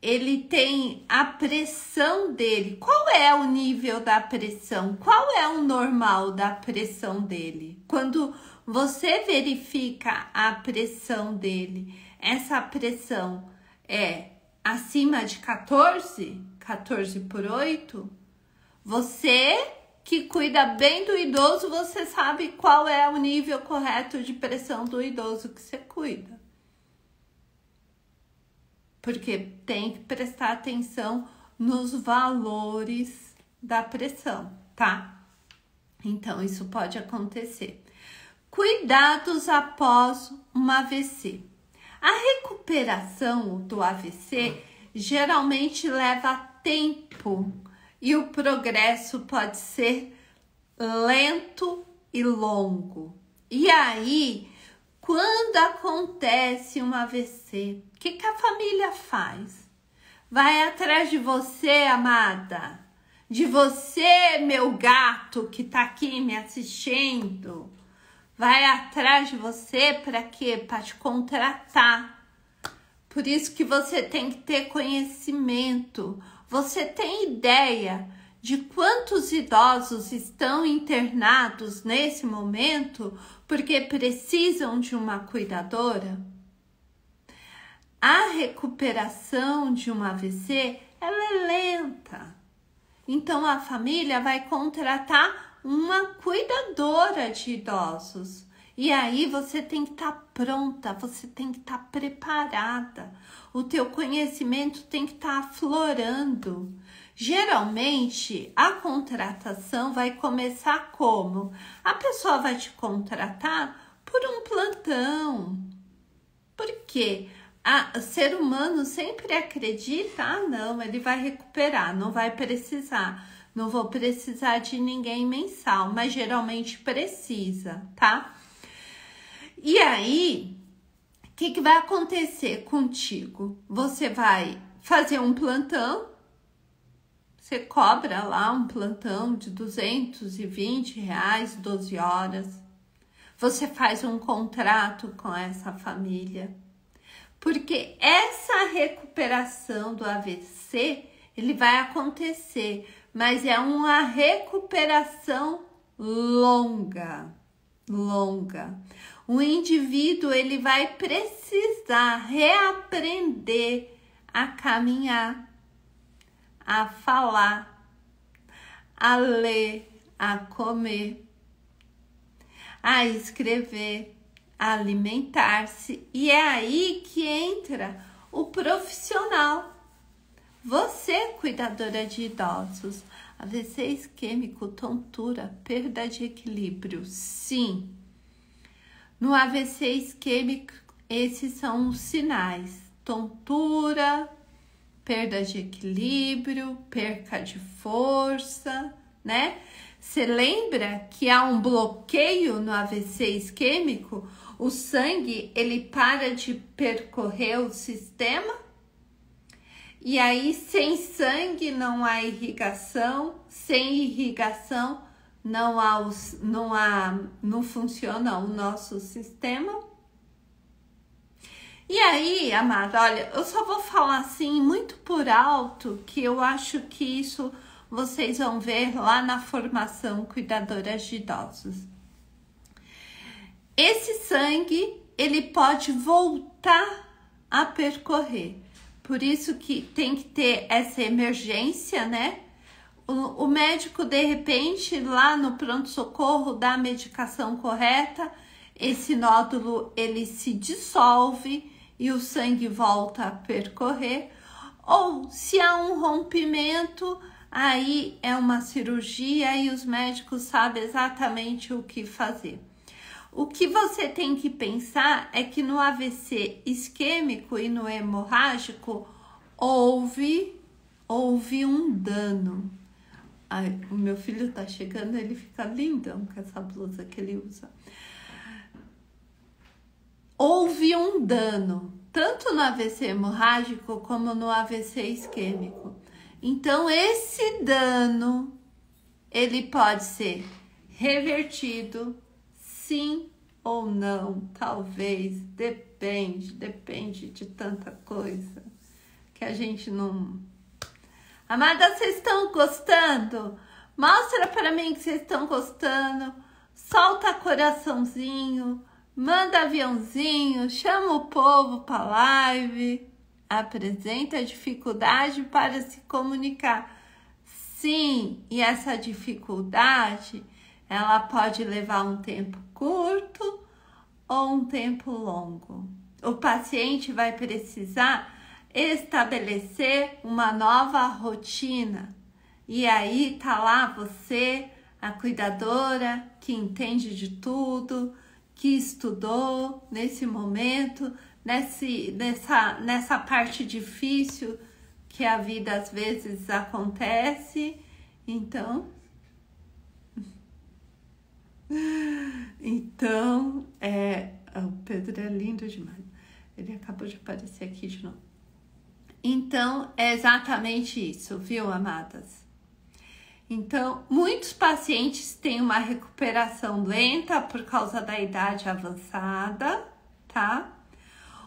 ele tem a pressão dele. Qual é o nível da pressão? Qual é o normal da pressão dele? Quando você verifica a pressão dele, essa pressão é acima de 14 por 8, você que cuida bem do idoso, você sabe qual é o nível correto de pressão do idoso que você cuida. Porque tem que prestar atenção nos valores da pressão, tá? Então, isso pode acontecer. Cuidados após um AVC. A recuperação do AVC geralmente leva tempo e o progresso pode ser lento e longo. E aí, quando acontece um AVC, o que a família faz? Vai atrás de você, amada, de você, meu gato que tá aqui me assistindo. Vai atrás de você para quê? Para te contratar. Por isso que você tem que ter conhecimento. Você tem ideia de quantos idosos estão internados nesse momento porque precisam de uma cuidadora? A recuperação de um AVC, ela é lenta. Então, a família vai contratar uma cuidadora de idosos. E aí, você tem que estar pronta, você tem que estar preparada. O teu conhecimento tem que estar aflorando. Geralmente, a contratação vai começar como? A pessoa vai te contratar por um plantão. Por quê? O ser humano sempre acredita, não, ele vai recuperar, não vai precisar. Não vou precisar de ninguém mensal, mas geralmente precisa, tá? E aí, o que vai acontecer contigo? Você vai fazer um plantão, você cobra lá um plantão de R$220, 12 horas. Você faz um contrato com essa família. Porque essa recuperação do AVC, ele vai acontecer, mas é uma recuperação longa. O indivíduo, ele vai precisar reaprender a caminhar, a falar, a ler, a comer, a escrever, a alimentar-se. E é aí que entra o profissional. Você, cuidadora de idosos, AVC isquêmico, tontura, perda de equilíbrio, sim. No AVC isquêmico, esses são os sinais: tontura, perda de equilíbrio, perca de força, né? Você lembra que há um bloqueio no AVC isquêmico? O sangue, ele para de percorrer o sistema? E aí, sem sangue não há irrigação, sem irrigação não funciona o nosso sistema. E aí, amada, olha, eu só vou falar assim muito por alto, que eu acho que isso vocês vão ver lá na formação Cuidadoras de Idosos. Esse sangue, ele pode voltar a percorrer. Por isso que tem que ter essa emergência, né? O médico, de repente, lá no pronto-socorro, dá a medicação correta, esse nódulo, ele se dissolve e o sangue volta a percorrer. Ou, se há um rompimento, aí é uma cirurgia e os médicos sabem exatamente o que fazer. O que você tem que pensar é que no AVC isquêmico e no hemorrágico houve um dano. Ai, o meu filho tá chegando, ele fica lindão com essa blusa que ele usa. Houve um dano, tanto no AVC hemorrágico como no AVC isquêmico. Então, esse dano, ele pode ser revertido, sim ou não, talvez, depende de tanta coisa que a gente não... Amada, vocês estão gostando? Mostra para mim que vocês estão gostando, solta coraçãozinho, manda aviãozinho, chama o povo para live, apresenta a dificuldade para se comunicar. Sim, e essa dificuldade, ela pode levar um tempo curto ou um tempo longo. O paciente vai precisar estabelecer uma nova rotina. E aí tá lá você, a cuidadora, que entende de tudo, que estudou nesse momento, nessa parte difícil que a vida às vezes acontece. Então, o Pedro é lindo demais. Ele acabou de aparecer aqui de novo. Então, é exatamente isso, viu, amadas? Então, muitos pacientes têm uma recuperação lenta por causa da idade avançada, tá?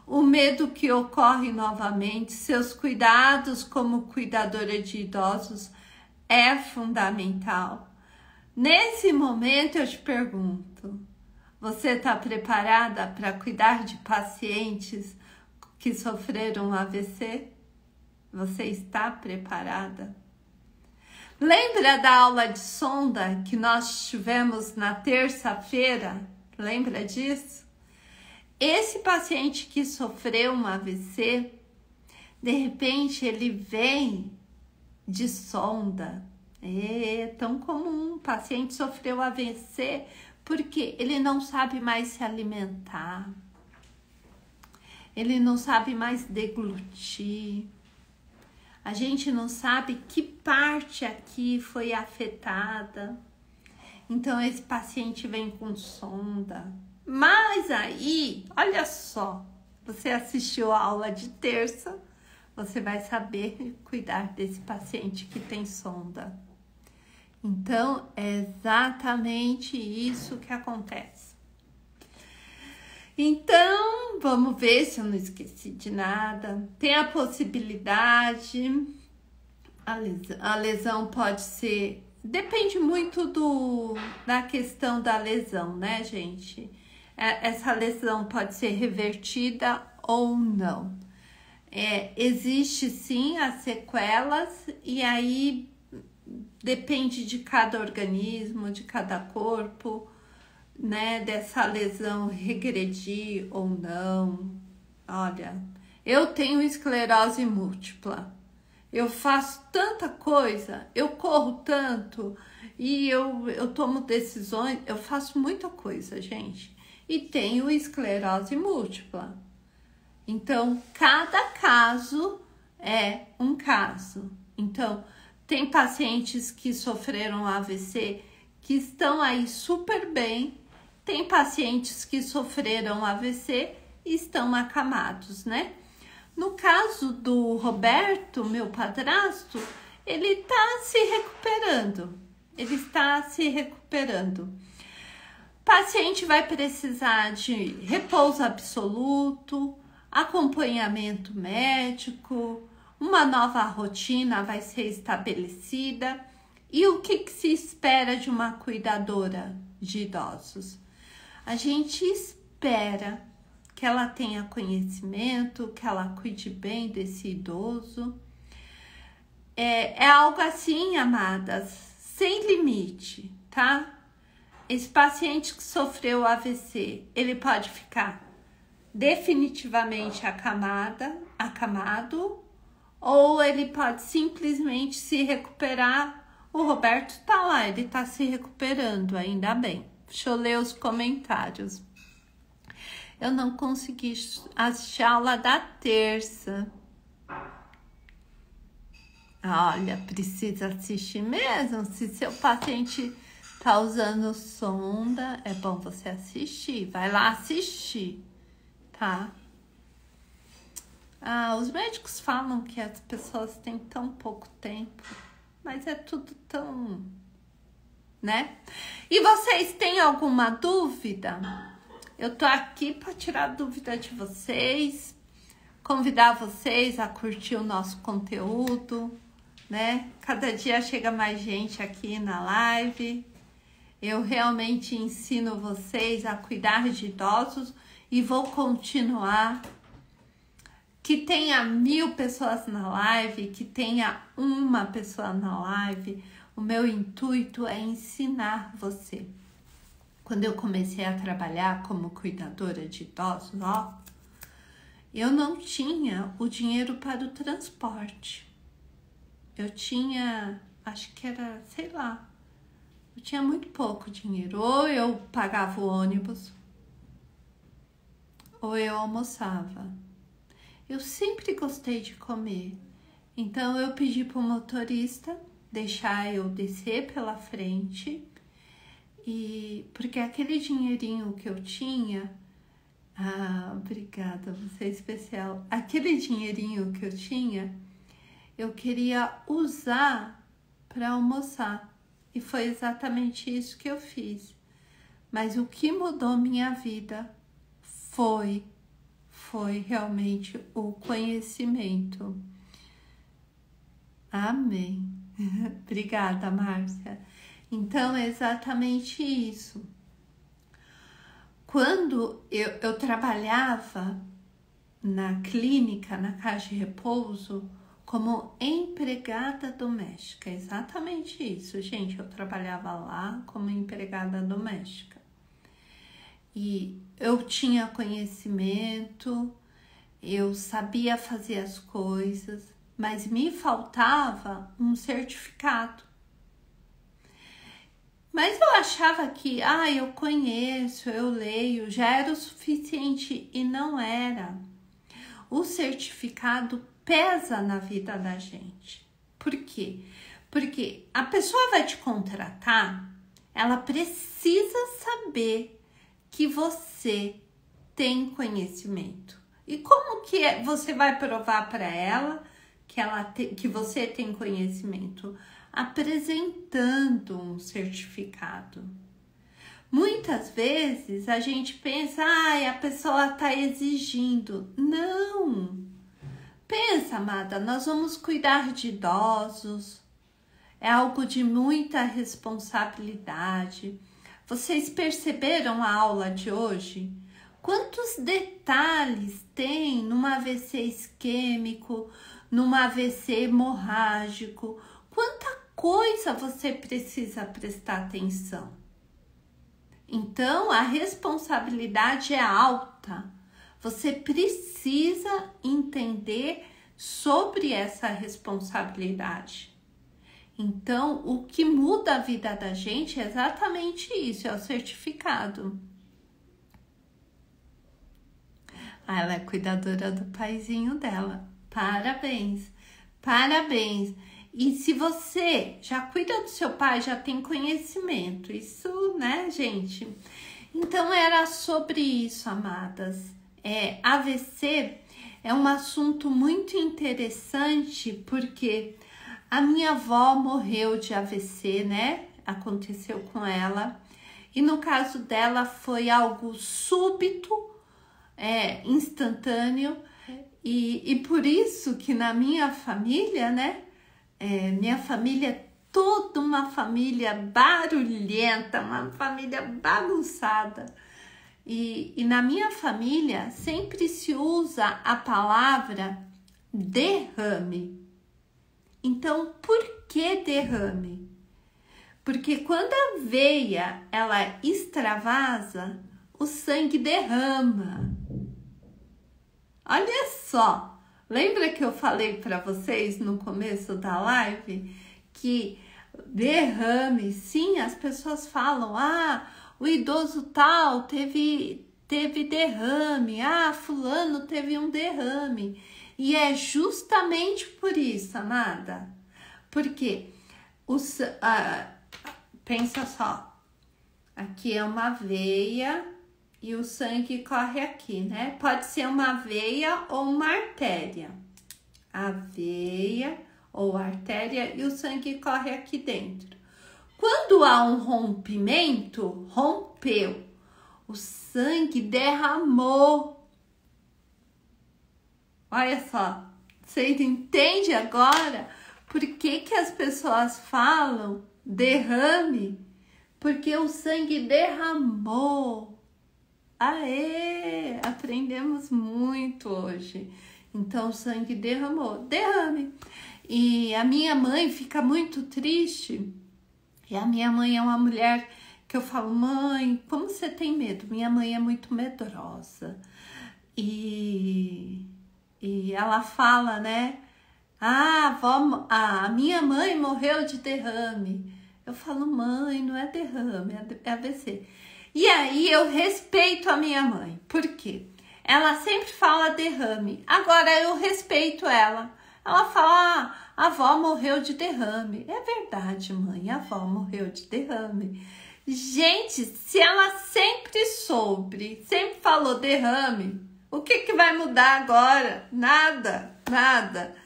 O medo que ocorre novamente, seus cuidados como cuidadora de idosos é fundamental. Nesse momento, eu te pergunto, você está preparada para cuidar de pacientes que sofreram AVC? Você está preparada? Lembra da aula de sonda que nós tivemos na terça-feira? Lembra disso? Esse paciente que sofreu um AVC, de repente ele vem de sonda. É tão comum, o paciente sofreu AVC porque ele não sabe mais se alimentar. Ele não sabe mais deglutir. A gente não sabe que parte aqui foi afetada. Então, esse paciente vem com sonda. Mas aí, olha só, você assistiu a aula de terça, você vai saber cuidar desse paciente que tem sonda. Então, é exatamente isso que acontece. Então, vamos ver se eu não esqueci de nada. Tem a possibilidade, a lesão pode ser, depende muito da questão da lesão, né, gente? Essa lesão pode ser revertida ou não. Existe sim as sequelas e aí depende de cada organismo, de cada corpo, né, dessa lesão regredir ou não. Olha, eu tenho esclerose múltipla, eu faço tanta coisa, eu corro tanto e eu tomo decisões, eu faço muita coisa, gente, e tenho esclerose múltipla. Então, cada caso é um caso. Então, tem pacientes que sofreram AVC que estão aí super bem. Tem pacientes que sofreram AVC e estão acamados, né? No caso do Roberto, meu padrasto, ele está se recuperando. Ele está se recuperando. O paciente vai precisar de repouso absoluto, acompanhamento médico, uma nova rotina vai ser estabelecida. E o que se espera de uma cuidadora de idosos? A gente espera que ela tenha conhecimento, que ela cuide bem desse idoso. É algo assim, amadas, sem limite, tá? Esse paciente que sofreu AVC, ele pode ficar definitivamente acamado, ou ele pode simplesmente se recuperar. O Roberto tá lá, ele tá se recuperando, ainda bem. Deixa eu ler os comentários. Eu não consegui assistir a aula da terça. Olha, precisa assistir mesmo. Se seu paciente tá usando sonda, é bom você assistir. Vai lá assistir, tá? Os médicos falam que as pessoas têm tão pouco tempo, mas é tudo tão, né? E vocês têm alguma dúvida? Eu tô aqui para tirar a dúvida de vocês, convidar vocês a curtir o nosso conteúdo, né? Cada dia chega mais gente aqui na live. Eu realmente ensino vocês a cuidar de idosos e vou continuar. Que tenha 1000 pessoas na live, que tenha uma pessoa na live, o meu intuito é ensinar você. Quando eu comecei a trabalhar como cuidadora de idosos, eu não tinha o dinheiro para o transporte. Eu tinha, acho que era, sei lá, eu tinha muito pouco dinheiro. Ou eu pagava o ônibus, ou eu almoçava. Eu sempre gostei de comer, então eu pedi para o motorista deixar eu descer pela frente, porque aquele dinheirinho que eu tinha, obrigada, você é especial, aquele dinheirinho que eu tinha, eu queria usar para almoçar, e foi exatamente isso que eu fiz. Mas o que mudou minha vida foi realmente o conhecimento. Amém. Obrigada, Márcia. Então, é exatamente isso. Quando eu trabalhava na clínica, na casa de repouso, como empregada doméstica, exatamente isso, gente. Eu trabalhava lá como empregada doméstica. E eu tinha conhecimento, eu sabia fazer as coisas, mas me faltava um certificado. Mas eu achava que, eu conheço, eu leio, já era o suficiente, e não era. O certificado pesa na vida da gente. Por quê? Porque a pessoa vai te contratar, ela precisa saber que você tem conhecimento. E como que você vai provar para ela que você tem conhecimento? Apresentando um certificado. Muitas vezes a gente pensa, a pessoa está exigindo. Não! Pensa, amada, nós vamos cuidar de idosos. É algo de muita responsabilidade. Vocês perceberam a aula de hoje? Quantos detalhes tem num AVC isquêmico, num AVC hemorrágico? Quanta coisa você precisa prestar atenção. Então, a responsabilidade é alta. Você precisa entender sobre essa responsabilidade. Então, o que muda a vida da gente é exatamente isso, é o certificado. Ela é cuidadora do paizinho dela. Parabéns, parabéns. E se você já cuida do seu pai, já tem conhecimento. Isso, né, gente? Então, era sobre isso, amadas. AVC é um assunto muito interessante, porque a minha avó morreu de AVC, né? Aconteceu com ela. E no caso dela foi algo súbito, instantâneo. E por isso que na minha família, né? Minha família é toda uma família barulhenta, uma família bagunçada. E na minha família sempre se usa a palavra derrame. Então, por que derrame? Porque quando a veia ela extravasa, o sangue derrama. Olha só, lembra que eu falei para vocês no começo da live que derrame, sim, as pessoas falam, o idoso tal teve derrame, fulano teve um derrame. E é justamente por isso, amada, porque pensa só, aqui é uma veia e o sangue corre aqui, né? Pode ser uma veia ou uma artéria. A veia ou artéria e o sangue corre aqui dentro. Quando há um rompimento, rompeu, o sangue derramou. Olha só, vocês entendem agora por que as pessoas falam derrame? Porque o sangue derramou. Aê, aprendemos muito hoje. Então, o sangue derramou, derrame. E a minha mãe fica muito triste. E a minha mãe é uma mulher que eu falo, mãe, como você tem medo? Minha mãe é muito medrosa. E ela fala, né? A minha mãe morreu de derrame. Eu falo, mãe, não é derrame, é AVC. E aí eu respeito a minha mãe. Por quê? Ela sempre fala derrame. Agora eu respeito ela. Ela fala, a avó morreu de derrame. É verdade, mãe, a avó morreu de derrame. Gente, se ela sempre soube, sempre falou derrame, o que vai mudar agora? Nada, nada.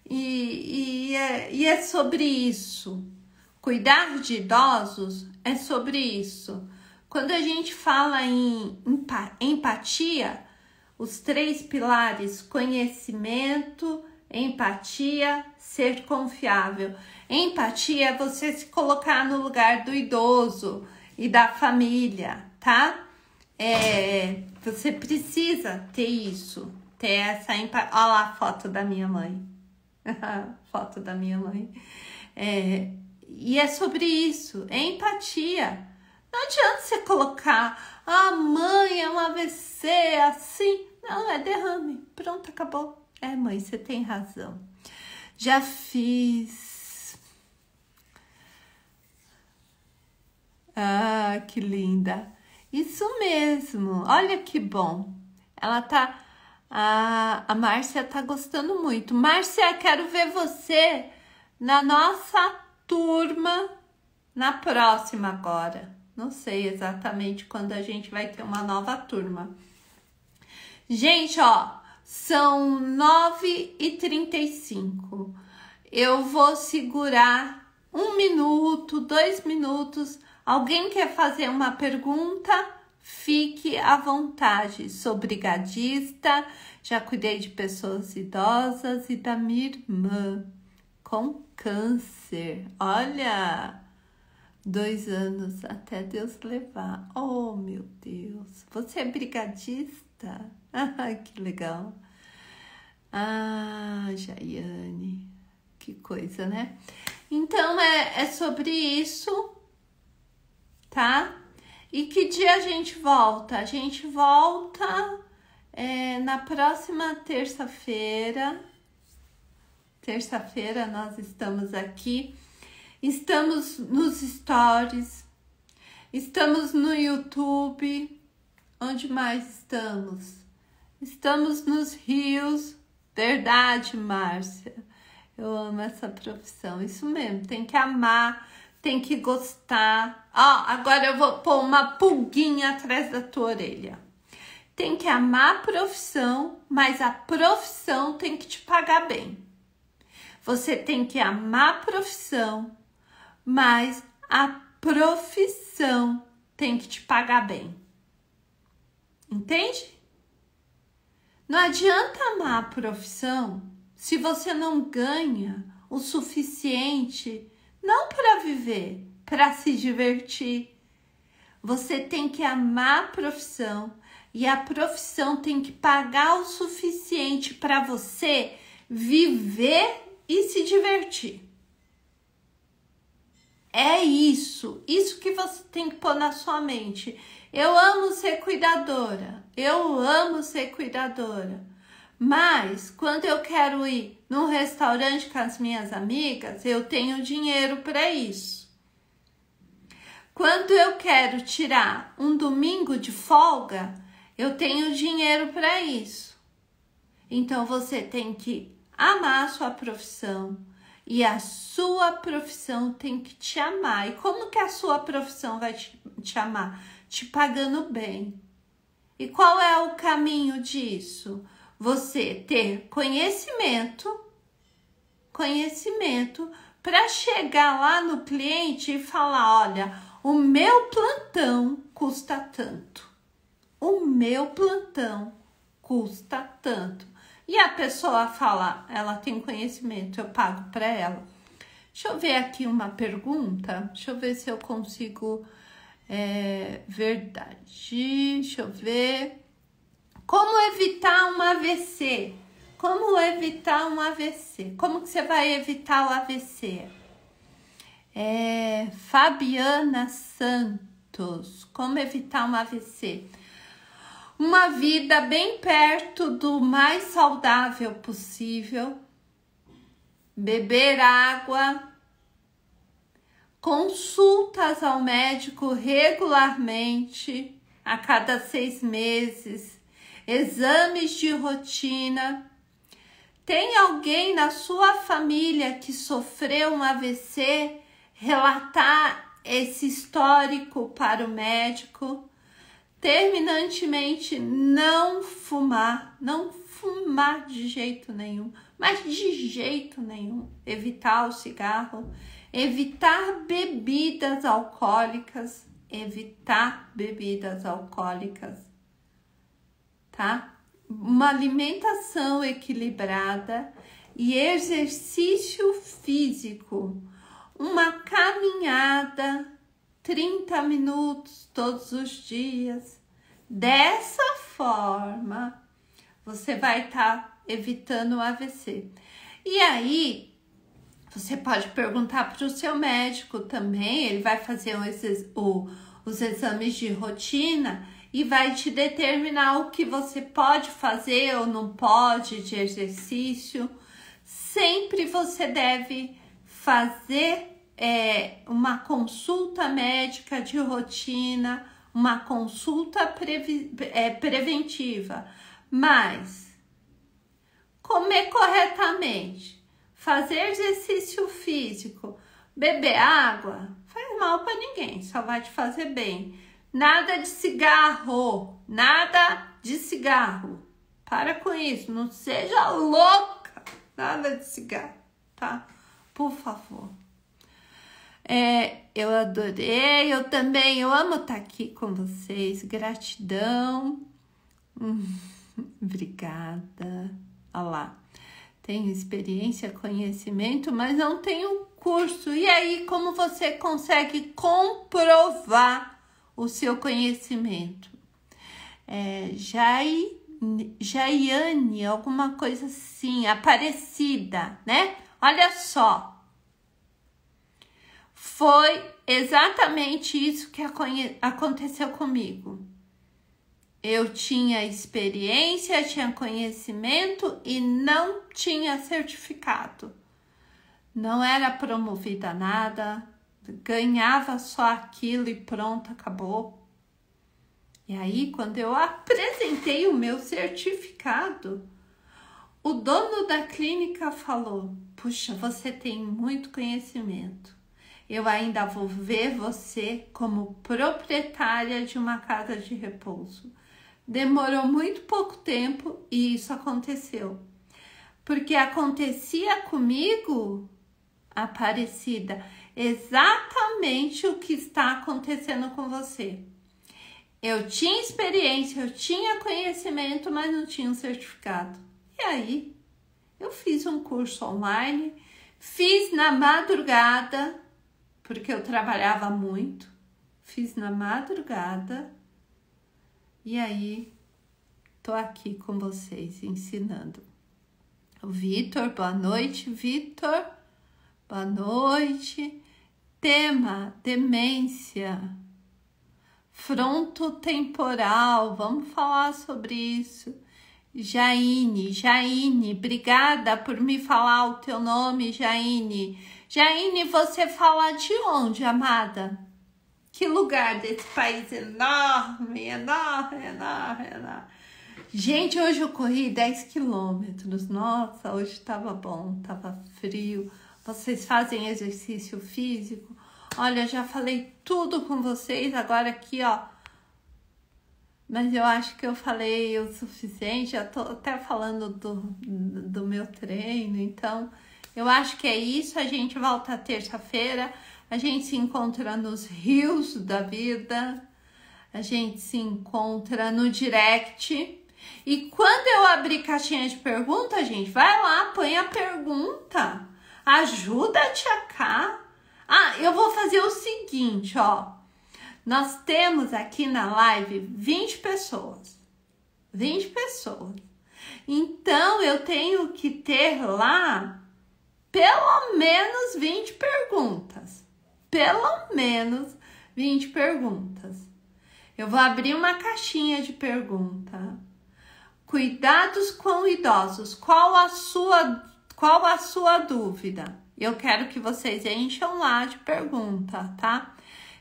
E é sobre isso. Cuidar de idosos é sobre isso. Quando a gente fala em empatia, os 3 pilares, conhecimento, empatia, ser confiável. Empatia é você se colocar no lugar do idoso e da família, tá? Você precisa ter isso, ter essa empatia. Olha lá a foto da minha mãe. Foto da minha mãe. E é sobre isso, é empatia. Não adianta você colocar, mãe, é um AVC, assim. Não, é derrame. Pronto, acabou. Mãe, você tem razão. Já fiz. Que linda. Isso mesmo. Olha que bom. Ela tá... A Márcia tá gostando muito. Márcia, quero ver você na nossa turma na próxima agora. Não sei exatamente quando a gente vai ter uma nova turma. Gente, são 9h35. Eu vou segurar 1 minuto, 2 minutos. Alguém quer fazer uma pergunta? Fique à vontade. Sou brigadista, já cuidei de pessoas idosas e da minha irmã com câncer. Olha, 2 anos até Deus levar. Oh, meu Deus. Você é brigadista? Que legal. Jaiane. Que coisa, né? Então, é sobre isso, tá? E que dia a gente volta? A gente volta na próxima terça-feira. Terça-feira nós estamos aqui. Estamos nos stories. Estamos no YouTube. Onde mais estamos? Estamos nos rios. Verdade, Márcia. Eu amo essa profissão, isso mesmo, tem que amar, tem que gostar. Ó, agora eu vou pôr uma pulguinha atrás da tua orelha. Tem que amar a profissão, mas a profissão tem que te pagar bem. Você tem que amar a profissão, mas a profissão tem que te pagar bem. Entende? Não adianta amar a profissão se você não ganha o suficiente, não para viver, para se divertir. Você tem que amar a profissão e a profissão tem que pagar o suficiente para você viver e se divertir. É isso que você tem que pôr na sua mente. Eu amo ser cuidadora, eu amo ser cuidadora. Mas, quando eu quero ir num restaurante com as minhas amigas, eu tenho dinheiro para isso. Quando eu quero tirar um domingo de folga, eu tenho dinheiro para isso. Então, você tem que amar a sua profissão e a sua profissão tem que te amar. E como que a sua profissão vai te amar? Te pagando bem. E qual é o caminho disso? Você ter conhecimento para chegar lá no cliente e falar, olha, o meu plantão custa tanto. O meu plantão custa tanto. E a pessoa fala, ela tem conhecimento, eu pago para ela. Deixa eu ver aqui uma pergunta, deixa eu ver se eu consigo, verdade, deixa eu ver. Como evitar um AVC? Como evitar um AVC? Como que você vai evitar o AVC? Fabiana Santos, como evitar um AVC? Uma vida bem perto do mais saudável possível, beber água, consultas ao médico regularmente, a cada 6 meses, exames de rotina. Tem alguém na sua família que sofreu um AVC? Relatar esse histórico para o médico. Terminantemente, não fumar de jeito nenhum, mas de jeito nenhum. Evitar o cigarro, evitar bebidas alcoólicas, tá? Uma alimentação equilibrada e exercício físico, uma caminhada 30 minutos todos os dias. Dessa forma, você vai estar evitando o AVC. E aí, você pode perguntar para o seu médico também, ele vai fazer os exames de rotina e vai te determinar o que você pode fazer ou não pode de exercício. Sempre você deve fazer uma consulta médica de rotina, uma consulta preventiva, mas comer corretamente, fazer exercício físico, beber água, faz mal para ninguém, só vai te fazer bem. Nada de cigarro, para com isso, não seja louca, nada de cigarro, tá? Por favor. Eu adorei, eu amo estar aqui com vocês, gratidão, obrigada. Olha lá, tenho experiência, conhecimento, mas não tenho curso. E aí, como você consegue comprovar o seu conhecimento? Jaiane, alguma coisa assim, Aparecida, né? Olha só. Foi exatamente isso que aconteceu comigo. Eu tinha experiência, tinha conhecimento e não tinha certificado. Não era promovida a nada, ganhava só aquilo e pronto, acabou. E aí, quando eu apresentei o meu certificado, O dono da clínica falou: puxa, você tem muito conhecimento. Eu ainda vou ver você como proprietária de uma casa de repouso. Demorou muito pouco tempo e isso aconteceu. Porque acontecia comigo, Aparecida, exatamente o que está acontecendo com você. Eu tinha experiência, eu tinha conhecimento, mas não tinha um certificado. E aí, eu fiz um curso online, fiz na madrugada, porque eu trabalhava muito, fiz na madrugada, e aí, tô aqui com vocês ensinando. O Vitor, boa noite, Vitor, boa noite. Tema, demência frontotemporal, vamos falar sobre isso. Jaine, obrigada por me falar o teu nome, Jaine. Jaine, você fala de onde, amada? Que lugar desse país enorme, enorme. Gente, hoje eu corri 10 quilômetros. Nossa, hoje tava bom, tava frio. Vocês fazem exercício físico? Olha, já falei tudo com vocês agora aqui, ó. Mas eu acho que eu falei o suficiente. Já tô até falando do meu treino. Então, eu acho que é isso. A gente volta terça-feira. A gente se encontra nos rios da vida. A gente se encontra no direct. E quando eu abrir caixinha de pergunta, gente, vai lá, põe a pergunta. Ajuda a Tia Cá. Ah, eu vou fazer o seguinte, ó. Nós temos aqui na live 20 pessoas. 20 pessoas. Então, eu tenho que ter lá pelo menos 20 perguntas. Pelo menos 20 perguntas. Eu vou abrir uma caixinha de pergunta. Cuidados com idosos. Qual a sua dúvida? Eu quero que vocês encham lá de pergunta, tá?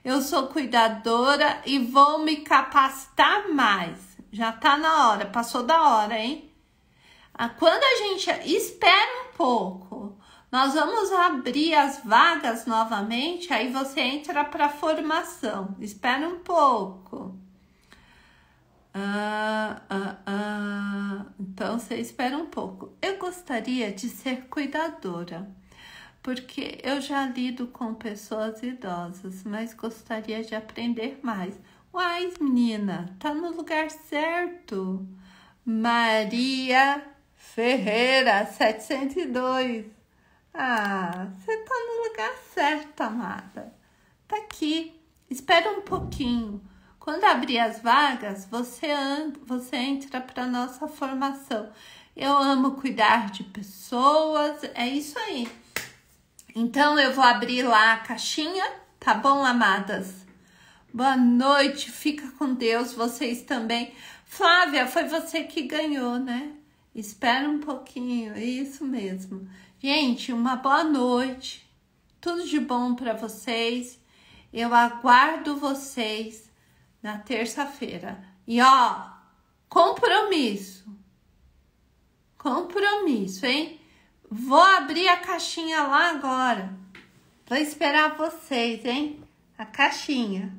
Eu sou cuidadora e vou me capacitar mais. Já tá na hora, passou da hora, hein? Quando a gente... Espera um pouco. Nós vamos abrir as vagas novamente, aí você entra para formação. Espera um pouco. Então, você espera um pouco. Eu gostaria de ser cuidadora, porque eu já lido com pessoas idosas, mas gostaria de aprender mais. Uai, menina, tá no lugar certo. Maria Ferreira, 702. Você tá no lugar certo, amada. Tá aqui. Espera um pouquinho. Quando abrir as vagas, você entra para nossa formação. Eu amo cuidar de pessoas, é isso aí. Então, eu vou abrir lá a caixinha, tá bom, amadas? Boa noite, fica com Deus, vocês também. Flávia, foi você que ganhou, né? Espera um pouquinho, isso mesmo. Gente, uma boa noite, tudo de bom para vocês. Eu aguardo vocês na terça-feira. E ó, compromisso, hein? Vou abrir a caixinha lá agora. Vou esperar vocês, hein? A caixinha.